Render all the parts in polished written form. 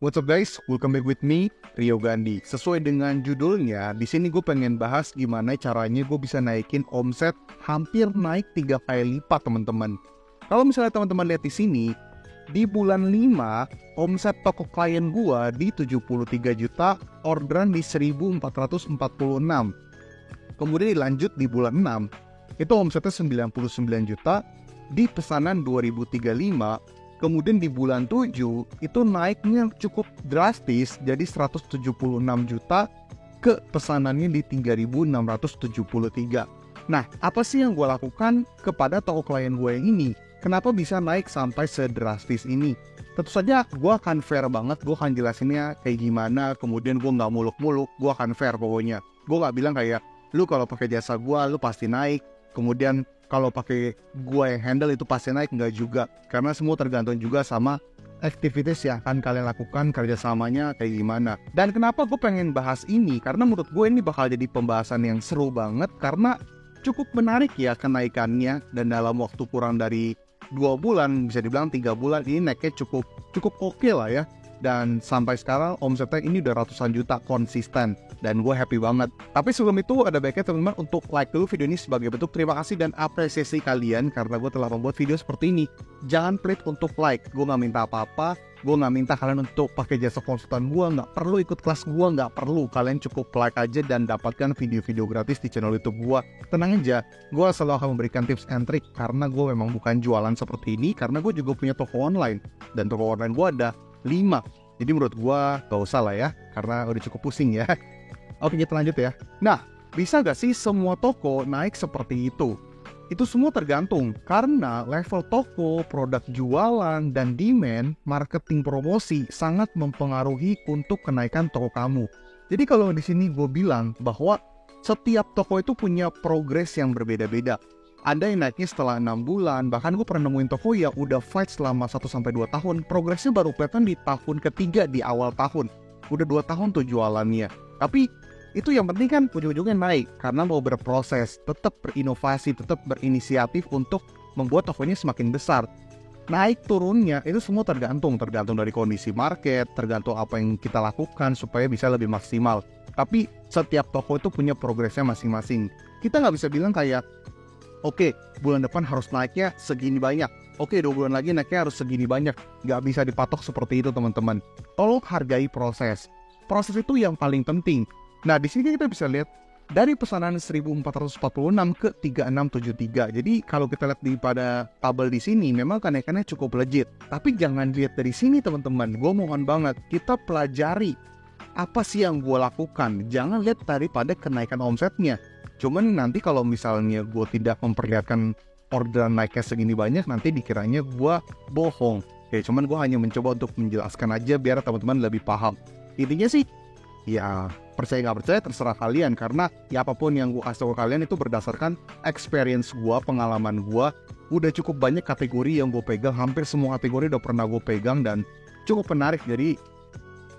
What's up guys, welcome back with me, Rio Gandhi. Sesuai dengan judulnya, di sini gue pengen bahas gimana caranya gue bisa naikin omset hampir naik 3 kali lipat teman-teman. Kalau misalnya teman-teman lihat di sini, di bulan 5, omset toko klien gue di 73 juta, orderan di 1446. Kemudian dilanjut di bulan 6, itu omsetnya 99 juta, di pesanan 2035. Kemudian di bulan 7 itu naiknya cukup drastis jadi 176 juta ke pesanannya di 3673. Nah, apa sih yang gue lakukan kepada toko klien gue yang ini? Kenapa bisa naik sampai sedrastis ini? Tentu saja gue akan fair banget, gue akan jelasinnya kayak gimana, kemudian gue nggak muluk-muluk, gue akan fair pokoknya. Gue nggak bilang kayak, lu kalau pakai jasa gue, lu pasti naik, kemudian kalau pakai gue yang handle itu pasti naik, enggak juga. Karena semua tergantung juga sama aktivitas yang akan kalian lakukan, kerjasamanya kayak gimana. Dan kenapa gue pengen bahas ini? Karena menurut gue ini bakal jadi pembahasan yang seru banget. Karena cukup menarik ya kenaikannya. Dan dalam waktu kurang dari 2 bulan, bisa dibilang 3 bulan, ini naiknya cukup oke lah ya. Dan sampai sekarang omsetnya ini udah ratusan juta konsisten. Dan gue happy banget. Tapi sebelum itu ada baiknya teman-teman untuk like dulu video ini sebagai bentuk terima kasih dan apresiasi kalian karena gue telah membuat video seperti ini. Jangan pelit untuk like. Gue gak minta apa-apa. Gue gak minta kalian untuk pakai jasa konsultan gue. Gak perlu ikut kelas gue. Gak perlu. Kalian cukup like aja dan dapatkan video-video gratis di channel YouTube gue. Tenang aja. Gue selalu akan memberikan tips and trick karena gue memang bukan jualan seperti ini. Karena gue juga punya toko online. Dan toko online gue ada 5. Jadi menurut gue gak usah lah ya. Karena udah cukup pusing ya. Oke, kita lanjut ya. Nah, bisa gak sih semua toko naik seperti itu? Itu semua tergantung karena level toko, produk jualan, dan demand, marketing promosi sangat mempengaruhi untuk kenaikan toko kamu. Jadi kalau di sini gue bilang bahwa setiap toko itu punya progres yang berbeda-beda. Ada yang naiknya setelah 6 bulan, bahkan gue pernah nemuin toko yang udah fight selama 1-2 tahun, progresnya baru kelihatan di tahun ketiga di awal tahun. Udah 2 tahun tuh jualannya. Tapi itu yang penting kan ujung-ujungnya naik karena mau berproses, tetap berinovasi, tetap berinisiatif untuk membuat tokonya semakin besar. Naik turunnya itu semua tergantung dari kondisi market, tergantung apa yang kita lakukan supaya bisa lebih maksimal. Tapi setiap toko itu punya progresnya masing-masing. Kita nggak bisa bilang kayak, oke, bulan depan harus naiknya segini banyak. Oke, 2 bulan lagi naiknya harus segini banyak. Nggak bisa dipatok seperti itu teman-teman. Tolong hargai proses. Proses itu yang paling penting. Nah, di sini kita bisa lihat dari pesanan 1446 ke 3673. Jadi kalau kita lihat pada tabel di sini memang kenaikannya cukup legit. Tapi jangan lihat dari sini teman-teman. Gue mohon banget kita pelajari apa sih yang gue lakukan. Jangan lihat daripada kenaikan omsetnya. Cuman nanti kalau misalnya gue tidak memperlihatkan orderan naiknya segini banyak, nanti dikiranya gue bohong. Oke, cuman gue hanya mencoba untuk menjelaskan aja biar teman-teman lebih paham. Intinya sih, ya percaya nggak percaya terserah kalian. Karena ya apapun yang gue kasih ke kalian itu berdasarkan experience gue, pengalaman gue. Udah cukup banyak kategori yang gue pegang. Hampir semua kategori udah pernah gue pegang dan cukup menarik. Jadi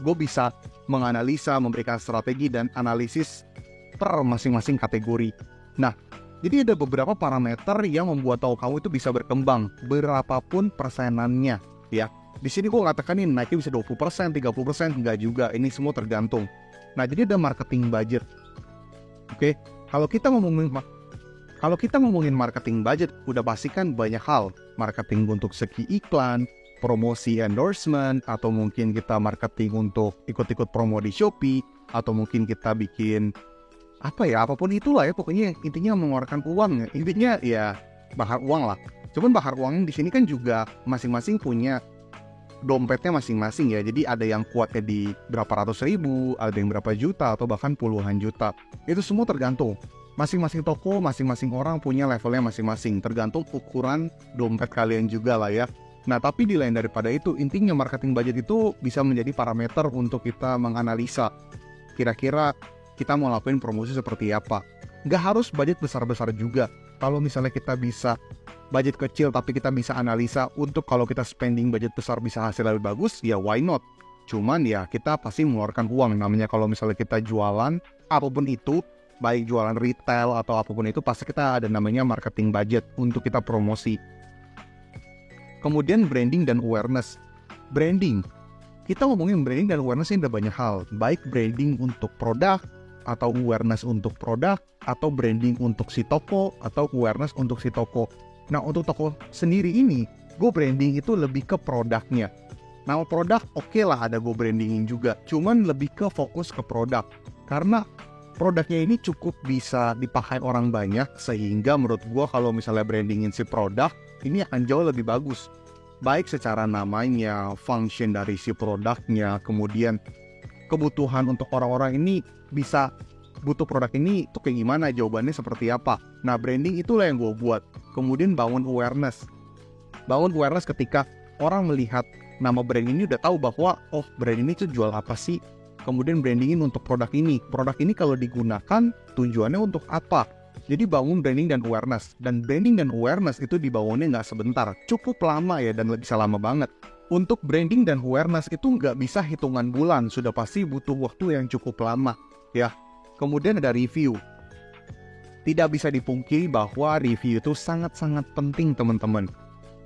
gue bisa menganalisa, memberikan strategi dan analisis per masing-masing kategori. Nah, jadi ada beberapa parameter yang membuat toko kamu itu bisa berkembang berapapun persenannya ya. Di sini gue katakan ini naiknya bisa 20%, 30%, enggak juga. Ini semua tergantung. Nah, jadi ada marketing budget. Oke, kalau kita ngomongin marketing budget, udah pasti kan banyak hal. Marketing untuk segi iklan, promosi endorsement, atau mungkin kita marketing untuk ikut-ikut promo di Shopee, atau mungkin kita bikin apapun itulah ya. Pokoknya intinya mengeluarkan uang ya. Intinya ya bakar uang lah. Cuman bakar uangnya di sini kan juga masing-masing punya dompetnya masing-masing ya. Jadi ada yang kuatnya di berapa ratus ribu, ada yang berapa juta, atau bahkan puluhan juta. Itu semua tergantung. Masing-masing toko, masing-masing orang punya levelnya masing-masing. Tergantung ukuran dompet kalian juga lah ya. Nah, tapi di lain daripada itu, intinya marketing budget itu bisa menjadi parameter untuk kita menganalisa kira-kira kita mau lakuin promosi seperti apa. Nggak harus budget besar-besar juga. Kalau misalnya kita bisa budget kecil tapi kita bisa analisa untuk kalau kita spending budget besar bisa hasil lebih bagus, ya why not? Cuman ya kita pasti mengeluarkan uang. Namanya kalau misalnya kita jualan, apapun itu, baik jualan retail atau apapun itu, pasti kita ada namanya marketing budget untuk kita promosi. Kemudian branding dan awareness. Branding. kita ngomongin branding dan awareness ini ada banyak hal. Baik branding untuk produk, atau awareness untuk produk, atau branding untuk si toko, atau awareness untuk si toko. Nah, untuk toko sendiri ini, Go branding itu lebih ke produknya. Nama produk oke lah ada Go brandingin juga, cuman lebih ke fokus ke produk. Karena produknya ini cukup bisa dipakai orang banyak, sehingga menurut gue kalau misalnya brandingin si produk, ini akan jauh lebih bagus. Baik secara namanya, function dari si produknya, kemudian kebutuhan untuk orang-orang ini bisa butuh produk ini tuh kayak gimana, jawabannya seperti apa. Nah, branding itulah yang gue buat. Kemudian bangun awareness. Bangun awareness ketika orang melihat nama brand ini udah tahu bahwa oh brand ini tuh jual apa sih. Kemudian brandingin untuk produk ini. Produk ini kalau digunakan tujuannya untuk apa. Jadi bangun branding dan awareness. Dan branding dan awareness itu dibangunnya nggak sebentar. Cukup lama ya dan bisa lama banget. Untuk branding dan awareness itu nggak bisa hitungan bulan. Sudah pasti butuh waktu yang cukup lama. Ya. Kemudian ada review. Tidak bisa dipungkiri bahwa review itu sangat-sangat penting teman-teman.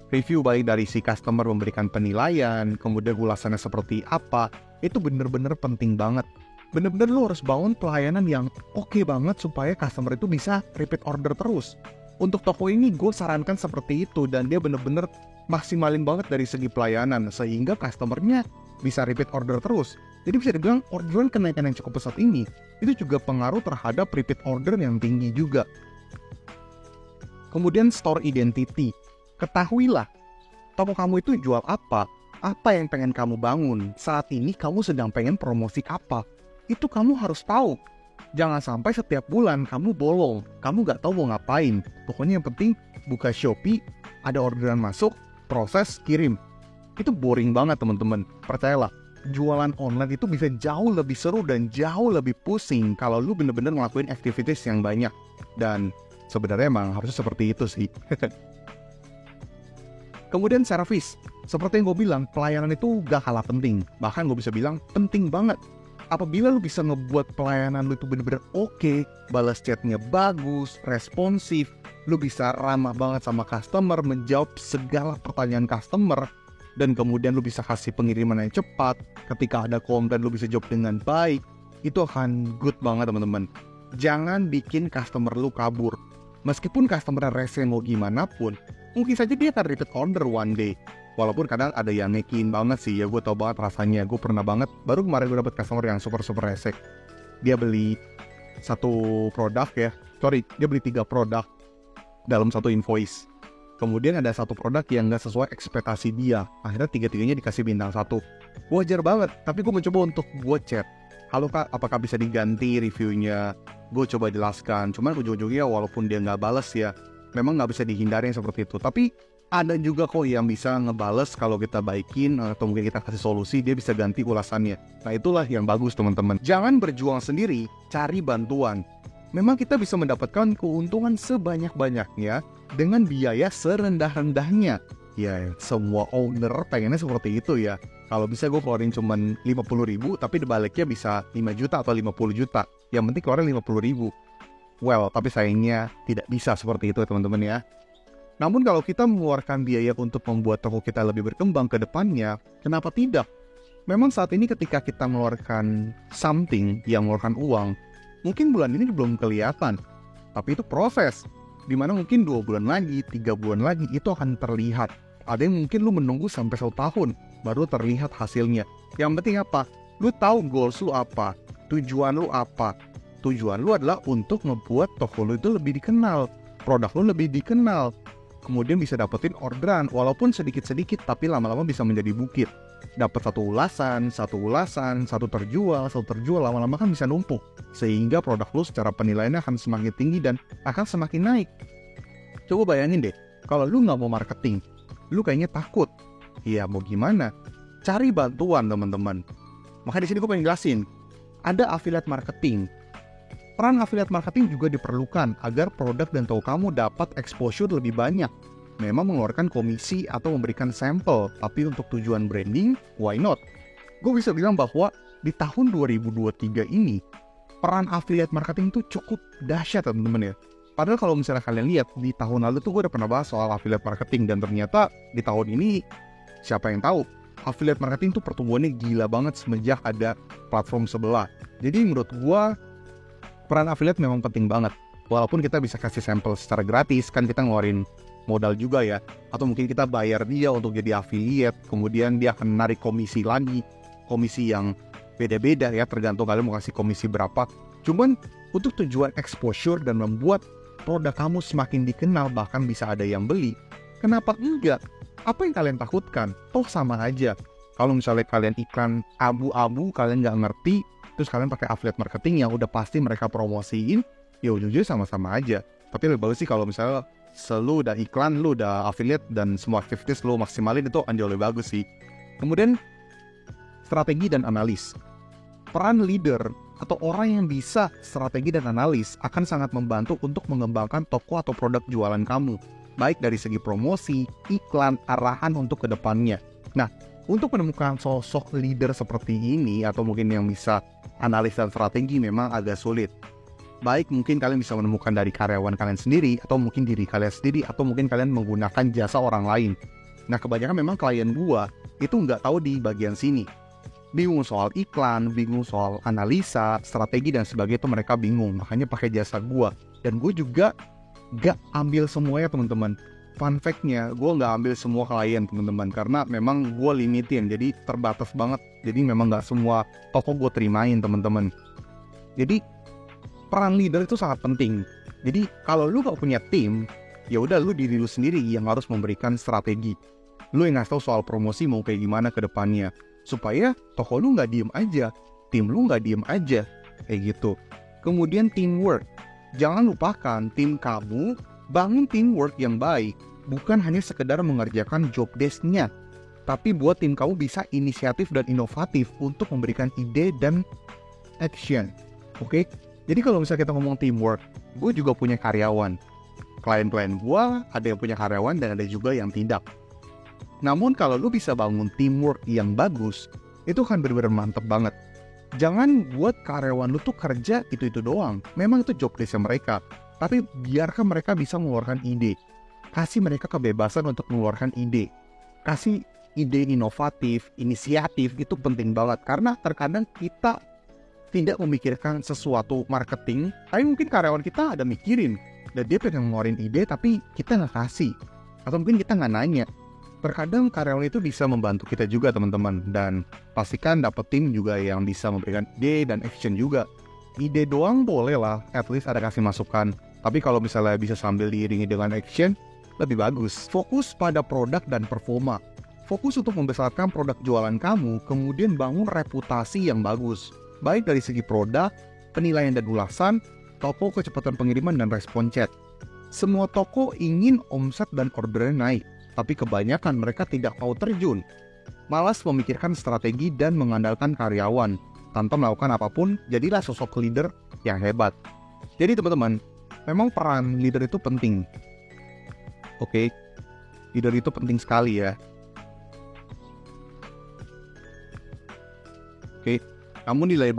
Review baik dari si customer memberikan penilaian, kemudian ulasannya seperti apa, itu bener-bener penting banget. Bener-bener lo harus bangun pelayanan yang oke banget supaya customer itu bisa repeat order terus. Untuk toko ini gue sarankan seperti itu dan dia bener-bener maksimalin banget dari segi pelayanan sehingga customernya bisa repeat order terus. Jadi bisa dibilang orderan kenaikan yang cukup pesat ini itu juga pengaruh terhadap repeat order yang tinggi juga. Kemudian store identity. Ketahuilah toko kamu itu jual apa yang pengen kamu bangun. Saat ini kamu sedang pengen promosi apa. Itu kamu harus tahu. Jangan sampai setiap bulan kamu bolong, kamu gak tahu mau ngapain. Pokoknya yang penting buka Shopee, ada orderan masuk, proses, kirim. Itu boring banget teman-teman. Percayalah, jualan online itu bisa jauh lebih seru dan jauh lebih pusing kalau lu bener-bener ngelakuin activities yang banyak. Dan sebenarnya emang harusnya seperti itu sih. Kemudian service. Seperti yang gue bilang, pelayanan itu gak kalah penting. Bahkan gue bisa bilang penting banget. Apabila lu bisa ngebuat pelayanan lu itu bener-bener oke, balas chatnya bagus, responsif, lu bisa ramah banget sama customer, menjawab segala pertanyaan customer, dan kemudian lu bisa kasih pengiriman yang cepat, ketika ada komplain lu bisa jawab dengan baik, itu akan good banget teman-teman. Jangan bikin customer lu kabur. Meskipun customer rese mau gimana pun, mungkin saja dia akan repeat order one day. Walaupun kadang ada yang ngekin banget sih, ya gue tau banget rasanya. Gue pernah banget, baru kemarin gue dapet customer yang super resek. Dia beli satu produk ya, dia beli 3 produk dalam satu invoice. Kemudian ada satu produk yang gak sesuai ekspektasi dia. Akhirnya 3-3-nya dikasih bintang 1. Wajar banget, tapi gue mencoba untuk gue chat. Halo kak, apakah bisa diganti reviewnya? Gue coba jelaskan, cuman ujung-ujungnya walaupun dia gak bales ya, memang gak bisa dihindari yang seperti itu. Tapi ada juga kok yang bisa ngebales kalau kita baikin atau mungkin kita kasih solusi, dia bisa ganti ulasannya. Nah itulah yang bagus teman-teman. Jangan berjuang sendiri, cari bantuan. Memang kita bisa mendapatkan keuntungan sebanyak-banyaknya dengan biaya serendah-rendahnya. Ya semua owner pengennya seperti itu ya. Kalau bisa gue keluarin cuman 50.000 tapi dibaliknya bisa 5 juta atau 50 juta. Yang penting keluarin 50.000. Well, tapi sayangnya tidak bisa seperti itu teman-teman ya. Namun kalau kita mengeluarkan biaya untuk membuat toko kita lebih berkembang ke depannya, kenapa tidak? Memang saat ini ketika kita mengeluarkan something yang mengeluarkan uang, mungkin bulan ini belum kelihatan. Tapi itu proses, dimana mungkin 2 bulan lagi, 3 bulan lagi itu akan terlihat. Ada yang mungkin lu menunggu sampai 1 tahun, baru terlihat hasilnya. Yang penting apa? Lu tahu goals lu apa, tujuan lu apa. Tujuan lu adalah untuk membuat toko lu itu lebih dikenal, produk lu lebih dikenal. Kemudian bisa dapetin orderan, walaupun sedikit-sedikit, tapi lama-lama bisa menjadi bukit. Dapat satu ulasan, satu terjual, lama-lama kan bisa numpuk. Sehingga produk lu secara penilaiannya akan semakin tinggi dan akan semakin naik. Coba bayangin deh, kalau lu nggak mau marketing, lu kayaknya takut. Iya, mau gimana? Cari bantuan teman-teman. Makanya di sini gue pengen jelasin, ada affiliate marketing. Peran affiliate marketing juga diperlukan agar produk dan toko kamu dapat exposure lebih banyak. Memang mengeluarkan komisi atau memberikan sampel, tapi untuk tujuan branding, why not? Gue bisa bilang bahwa di tahun 2023 ini, peran affiliate marketing itu cukup dahsyat teman-teman ya. Padahal kalau misalnya kalian lihat, di tahun lalu tuh gue udah pernah bahas soal affiliate marketing, dan ternyata di tahun ini, siapa yang tahu? affiliate marketing tuh pertumbuhannya gila banget semenjak ada platform sebelah. Jadi menurut gua peran affiliate memang penting banget. Walaupun kita bisa kasih sampel secara gratis, kan kita ngeluarin modal juga ya. Atau mungkin kita bayar dia untuk jadi affiliate, kemudian dia akan narik komisi lagi. Komisi yang beda-beda ya, tergantung kalian mau kasih komisi berapa. Cuman untuk tujuan exposure dan membuat produk kamu semakin dikenal, bahkan bisa ada yang beli, kenapa enggak? Apa yang kalian takutkan? Toh sama aja. Kalau misalnya kalian iklan abu-abu, kalian nggak ngerti, terus kalian pakai affiliate marketing yang udah pasti mereka promosiin, ya ujung-ujungnya sama-sama aja. Tapi lebih bagus sih kalau misalnya lu udah iklan, lu udah affiliate, dan semua activities lu maksimalin, itu jauh lebih bagus sih. Kemudian strategi dan analis. Peran leader atau orang yang bisa strategi dan analis akan sangat membantu untuk mengembangkan toko atau produk jualan kamu, baik dari segi promosi, iklan, arahan untuk kedepannya. Nah, untuk menemukan sosok leader seperti ini atau mungkin yang bisa analis dan strategi memang agak sulit. Baik mungkin kalian bisa menemukan dari karyawan kalian sendiri, atau mungkin diri kalian sendiri, atau mungkin kalian menggunakan jasa orang lain. Nah, kebanyakan memang klien gua itu nggak tahu di bagian sini. Bingung soal iklan, bingung soal analisa, strategi dan sebagainya, itu mereka bingung. Makanya pakai jasa gua. Dan gue juga nggak ambil semuanya teman-teman. Fun fact-nya, gue nggak ambil semua klien teman-teman, karena memang gue limitin, jadi terbatas banget. Jadi memang nggak semua toko gue terimain teman-teman. Jadi peran leader itu sangat penting. Jadi kalau lu gak punya tim, ya udah lu diri lu sendiri yang harus memberikan strategi. Lu yang ngasih tahu soal promosi mau kayak gimana ke depannya, supaya toko lu gak diem aja, tim lu gak diem aja, kayak gitu. Kemudian teamwork. Jangan lupakan tim kamu, bangun teamwork yang baik. Bukan hanya sekedar mengerjakan job desk-nya, tapi buat tim kamu bisa inisiatif dan inovatif untuk memberikan ide dan action. Oke? Jadi kalau misalnya kita ngomong teamwork, gue juga punya karyawan. Klien-klien gue ada yang punya karyawan dan ada juga yang tidak. Namun kalau lu bisa bangun teamwork yang bagus, itu kan benar-benar mantep banget. Jangan buat karyawan lu tuh kerja itu doang. Memang itu job desk mereka. Tapi biarkan mereka bisa mengeluarkan ide. Kasih mereka kebebasan untuk mengeluarkan ide. Kasih ide inovatif, inisiatif, itu penting banget. Karena terkadang kita tidak memikirkan sesuatu marketing, tapi mungkin karyawan kita ada mikirin, dan dia pengen ngeluarin ide, tapi kita nggak kasih, atau mungkin kita nggak nanya. Terkadang karyawan itu bisa membantu kita juga teman-teman, dan pastikan dapet tim juga yang bisa memberikan ide dan action juga. Ide doang boleh lah, at least ada kasih masukan, tapi kalau misalnya bisa sambil diiringi dengan action, lebih bagus. Fokus pada produk dan performa. Fokus untuk membesarkan produk jualan kamu, kemudian bangun reputasi yang bagus. Baik dari segi produk, penilaian dan ulasan, toko, kecepatan pengiriman, dan respon chat. Semua toko ingin omset dan ordernya naik, tapi kebanyakan mereka tidak mau terjun. Malas memikirkan strategi dan mengandalkan karyawan. Tanpa melakukan apapun, jadilah sosok leader yang hebat. Jadi teman-teman, memang peran leader itu penting. Oke, leader itu penting sekali ya. Oke. Namun di lain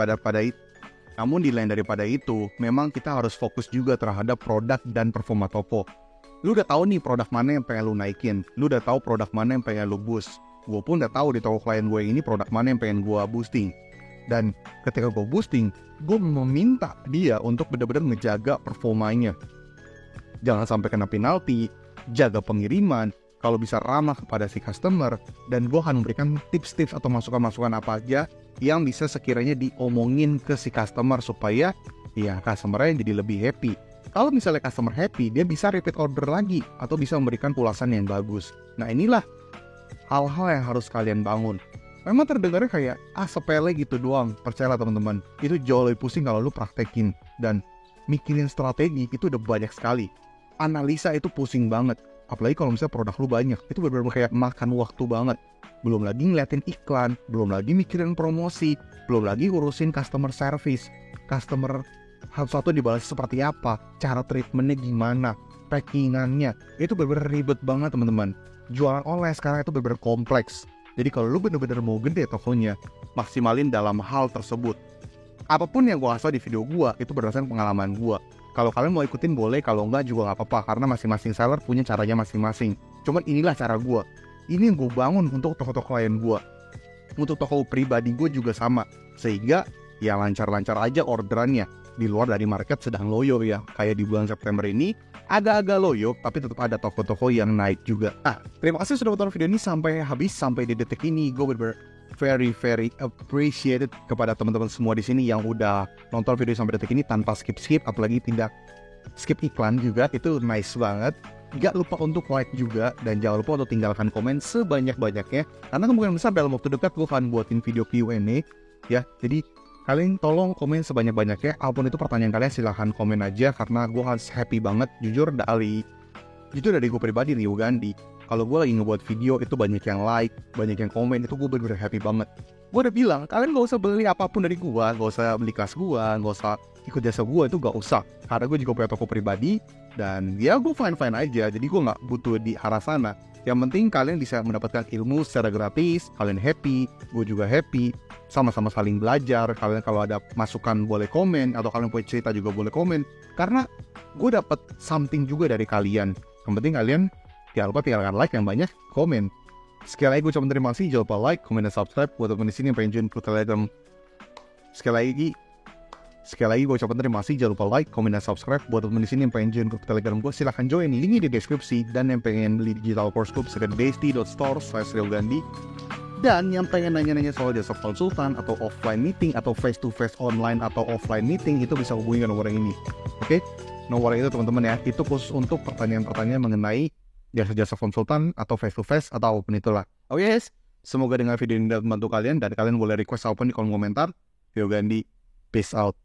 daripada itu, memang kita harus fokus juga terhadap produk dan performa toko. Lu udah tahu nih produk mana yang pengen lu naikin, lu udah tahu produk mana yang pengen lu boost. Gue pun udah tahu di toko klien gue ini produk mana yang pengen gue boosting. Dan ketika gue boosting, gue meminta dia untuk benar-benar ngejaga performanya. Jangan sampai kena penalti, jaga pengiriman, kalau bisa ramah kepada si customer, dan gue akan memberikan tips-tips atau masukan-masukan apa aja yang bisa sekiranya diomongin ke si customer supaya ya customer-nya jadi lebih happy. Kalau misalnya customer happy, dia bisa repeat order lagi atau bisa memberikan ulasan yang bagus. Nah inilah hal-hal yang harus kalian bangun. Memang terdengarnya kayak sepele gitu doang. Percayalah teman-teman, itu jauh lebih pusing kalau lu praktekin. Dan mikirin strategi itu udah banyak sekali. Analisa itu pusing banget. Apalagi kalau misalnya produk lu banyak, itu benar-benar kayak makan waktu banget. Belum lagi ngeliatin iklan, belum lagi mikirin promosi, belum lagi urusin customer service. Customer satu-satu dibalas seperti apa, cara treatmentnya gimana, packingannya. Itu benar-benar ribet banget teman-teman. Jualan online sekarang itu benar-benar kompleks. Jadi kalau lu benar-benar mau gede tokonya, maksimalin dalam hal tersebut. Apapun yang gue kasih di video gue, itu berdasarkan pengalaman gue. Kalau kalian mau ikutin boleh, kalau enggak juga gak apa-apa. Karena masing-masing seller punya caranya masing-masing. Cuman inilah cara gue. ini yang gue bangun untuk toko-toko klien gue. Untuk toko pribadi gue juga sama. Sehingga ya lancar-lancar aja orderannya. Di luar dari market sedang loyo ya. Kayak di bulan September ini agak-agak loyo, tapi tetap ada toko-toko yang naik juga. Nah, terima kasih sudah menonton video ini sampai habis, sampai di detik ini. Gue bener-bener very appreciated kepada teman-teman semua di sini yang udah nonton video sampai detik ini tanpa skip, apalagi tidak skip iklan juga. Itu nice banget. Gak lupa untuk like juga, dan jangan lupa untuk tinggalkan komen sebanyak-banyaknya, karena kemungkinan besar dalam waktu dekat gue akan buatin video Q&A ya. Jadi kalian tolong komen sebanyak-banyaknya, apapun itu pertanyaan kalian silahkan komen aja, karena gue harus happy banget. Jujur dari gue pribadi Rio Gandhi, kalau gue lagi ngebuat video itu banyak yang like, banyak yang komen, itu gue bener-bener happy banget. Gue udah bilang, kalian gak usah beli apapun dari gue, gak usah beli kelas gue, gak usah ikut jasa gue, itu gak usah, karena gue juga punya toko pribadi, dan ya gue fine-fine aja, jadi gue gak butuh di arah sana. Yang penting kalian bisa mendapatkan ilmu secara gratis, kalian happy, gue juga happy, sama-sama saling belajar. Kalian kalau ada masukan boleh komen, atau kalian punya cerita juga boleh komen, karena gue dapat something juga dari kalian. Yang penting kalian jangan lupa tinggalkan like yang banyak, komen. Sekali lagi gue ucapkan terima kasih, jangan lupa like, komen, dan subscribe buat teman di sini yang pengen join grup Telegram. Sekali lagi gue ucapkan terima kasih, jangan lupa like, komen, dan subscribe buat teman di sini yang pengen join grup Telegram gue. Silahkan join, linknya di deskripsi. Dan yang pengen beli digital course gue bisa ke desti.store/RioGandhi. Dan yang pengen nanya-nanya soal jasa konsultan, atau offline meeting, atau face to face online, atau offline meeting, itu bisa hubungi nomor yang ini. Oke? Nomor itu teman-teman ya, itu khusus untuk pertanyaan-pertanyaan mengenai jasa-jasa konsultan, atau face to face, atau apapun itulah. Oh yes, semoga dengan video ini dapat membantu kalian, dan kalian boleh request apapun di kolom komentar. Rio Gandhi, peace out.